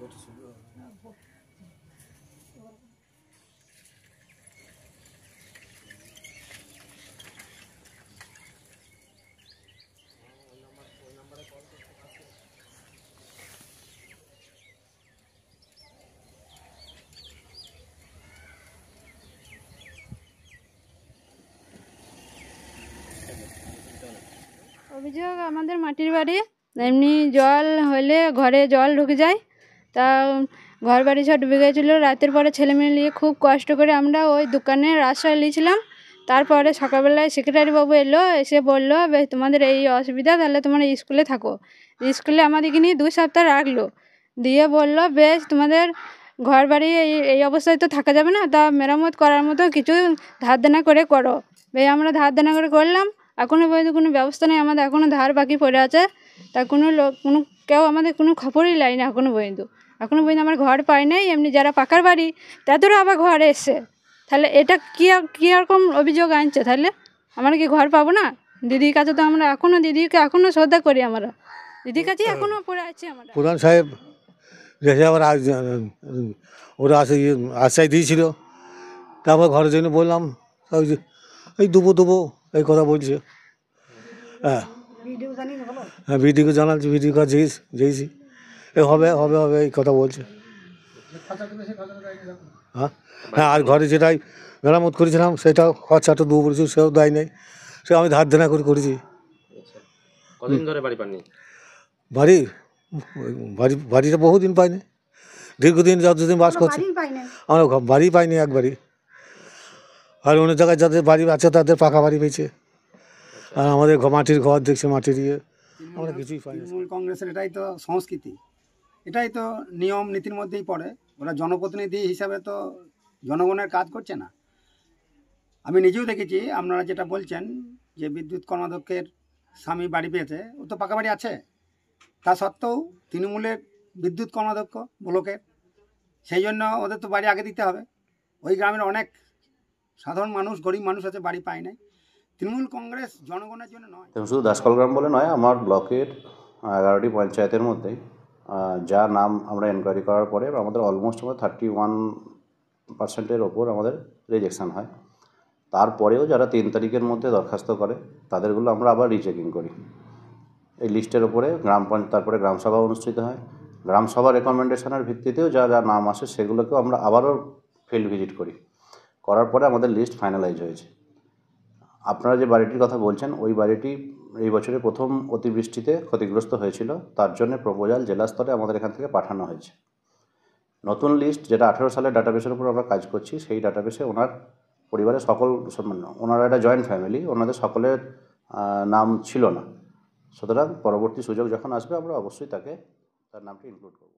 অভিযোগ আমাদের মাটির বাড়ি, এমনি জল হলে ঘরে জল ঢুকে যায়। তা ঘর বাড়ি সব ডুবে গেছিলো। রাতের পরে ছেলেমেয়ে নিয়ে খুব কষ্ট করে আমরা ওই দোকানের আশ্রয় নিয়েছিলাম। তারপরে সকালবেলায় সেক্রেটারি বাবু এলো, এসে বললো তোমাদের এই অসুবিধা, তাহলে তোমরা স্কুলে থাকো। স্কুলে আমাদেরকে নিয়ে 2 সপ্তাহ রাখলো, দিয়ে বললো বেশ তোমাদের ঘর বাড়ি এই অবস্থায় তো থাকা যাবে না, তা মেরামত করার মতো কিছু ধার দেনা করে করো। আমরা ধার দেনা করে করলাম। এখনও পর্যন্ত কোনো ব্যবস্থা নেই, আমাদের এখনও ধার বাকি পড়ে আছে। তা কেউ আমাদের কোনো খবরই নেয় না এখনও পর্যন্ত। আমার ঘর পাই নাই। এমনি যারা পাকার বাড়ি তাদেরও আবার ঘর এসছে। তাহলে এটা কীরকম অভিযোগ আনছে? তাহলে আমরা কি ঘর পাবো না? দিদির কাছে তো আমরা দিদিকে এখনও শ্রদ্ধা করি, আমরা দিদির কাছেই এখনও পড়ে আছি। আমরা প্রধান সাহেব রেখে আবার ওরা আশ্রয় দিয়েছিল। তারপর ঘরের জন্য বললাম এই দেবো এই কথা বলছে। হ্যাঁ, ভিডিওকে জানাচ্ছি, ভিডিও কাজ যেয়েছি হবে এই কথা বলছে। হ্যাঁ, আর ঘরে যেটাই মেরামত করেছিলাম সেটাও খরচাটা দেবো বলেছি, সেও দেয় নাই। সে আমি ধার দেনা করে করেছি। কতদিন ধরে বাড়ি পাননি? বাড়িটা বহুদিন পাইনি, দীর্ঘদিন যতদিন বাস করছি আমরা বাড়ি পাইনি একবারই। আর অন্য জায়গায় যাদের বাড়ি আছে তাদের পাকা বাড়ি পেয়েছে, আর আমাদের মাটির ঘর দেখছে, মাটির ইয়ে, আমরা কিছুই পাইনি। তৃণমূল কংগ্রেসের এটাই তো সংস্কৃতি, এটাই তো নিয়ম নীতির মধ্যেই পড়ে। ওরা জনপ্রতিনিধি হিসাবে তো জনগণের কাজ করছে না। আমি নিজেও দেখেছি আপনারা যেটা বলছেন যে বিদ্যুৎ কর্মাধ্যক্ষের স্বামী বাড়ি পেয়েছে, ও তো পাকা বাড়ি আছে। তা সত্ত্বেও তৃণমূলের বিদ্যুৎ কর্মাধ্যক্ষ ব্লকের, সেই জন্য ওদের তো বাড়ি আগে দিতে হবে। ওই গ্রামের অনেক সাধারণ মানুষ, গরিব মানুষ আছে, বাড়ি পায় নাই। তৃণমূল কংগ্রেস জনগণের জন্য নয়। শুধু দাসকল গ্রাম বলে নয়, আমার ব্লকের 11টি পঞ্চায়েতের মধ্যে যা নাম আমরা এনকোয়ারি করার পরে আমাদের অলমোস্ট 31% ওপর আমাদের রিজেকশান হয়। তারপরেও যারা 3 তারিখের মধ্যে দরখাস্ত করে তাদেরগুলো আমরা আবার রিচেকিং করি। এই লিস্টের ওপরে তারপরে গ্রামসভা অনুষ্ঠিত হয়। গ্রামসভা রেকমেন্ডেশনের ভিত্তিতেও যা নাম আসে সেগুলোকেও আমরা আবারও ফিল্ড ভিজিট করার পরে আমাদের লিস্ট ফাইনালাইজ হয়েছে। আপনারা যে বাড়িটির কথা বলছেন, ওই বাড়িটি এই বছরে প্রথম অতিবৃষ্টিতে ক্ষতিগ্রস্ত হয়েছিল, তার জন্য প্রপোজাল জেলা স্তরে আমাদের এখান থেকে পাঠানো হয়েছে। নতুন লিস্ট যেটা 18 সালের ডাটাবেসের উপর আমরা কাজ করছি, সেই ডাটাবেসে ওনার পরিবারের ওনারা একটা জয়েন্ট ফ্যামিলি, ওনাদের সকলের নাম ছিল না। সুতরাং পরবর্তী সুযোগ যখন আসবে আমরা অবশ্যই তার নামটি ইনক্লুড করব।